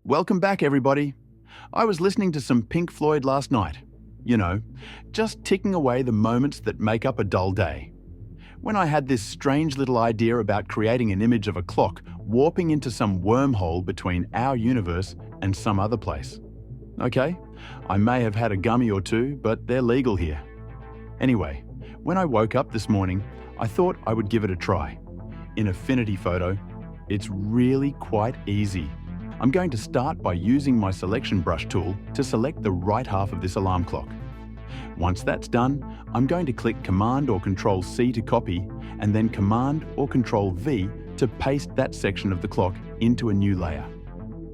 Welcome back, everybody. I was listening to some Pink Floyd last night. You know, just ticking away the moments that make up a dull day. When I had this strange little idea about creating an image of a clock warping into some wormhole between our universe and some other place. Okay, I may have had a gummy or two, but they're legal here. Anyway, when I woke up this morning, I thought I would give it a try. In Affinity Photo, it's really quite easy. I'm going to start by using my selection brush tool to select the right half of this alarm clock. Once that's done, I'm going to click Command or Control C to copy, and then Command or Control V to paste that section of the clock into a new layer.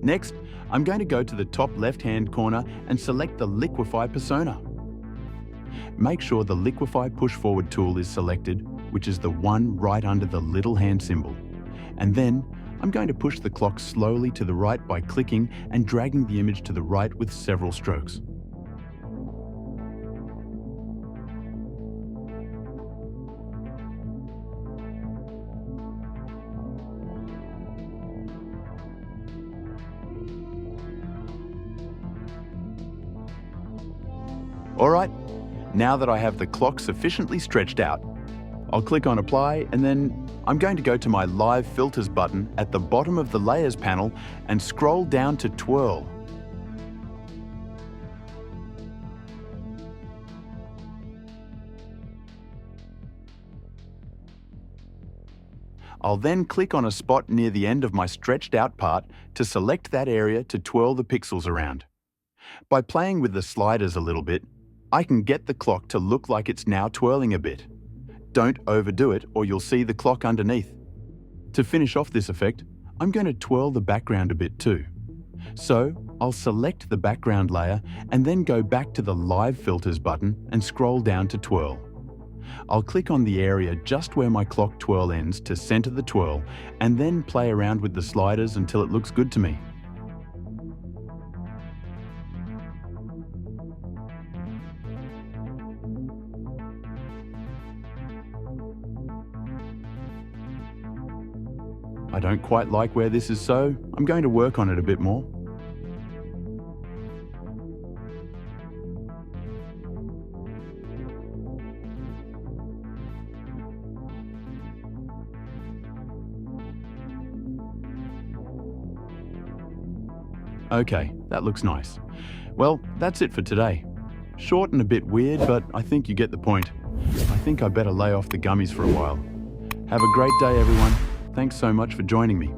Next, I'm going to go to the top left-hand corner and select the Liquify Persona. Make sure the Liquify Push Forward tool is selected, which is the one right under the little hand symbol. And then, I'm going to push the clock slowly to the right by clicking and dragging the image to the right with several strokes. Alright, now that I have the clock sufficiently stretched out, I'll click on Apply, and then I'm going to go to my Live Filters button at the bottom of the Layers panel and scroll down to Twirl. I'll then click on a spot near the end of my stretched out part to select that area to twirl the pixels around. By playing with the sliders a little bit, I can get the clock to look like it's now twirling a bit. Don't overdo it or you'll see the clock underneath. To finish off this effect, I'm going to twirl the background a bit too. So I'll select the background layer and then go back to the Live Filters button and scroll down to Twirl. I'll click on the area just where my clock twirl ends to center the twirl and then play around with the sliders until it looks good to me. I don't quite like where this is, so I'm going to work on it a bit more. Okay, that looks nice. Well, that's it for today. Short and a bit weird, but I think you get the point. I think I better lay off the gummies for a while. Have a great day, everyone. Thanks so much for joining me.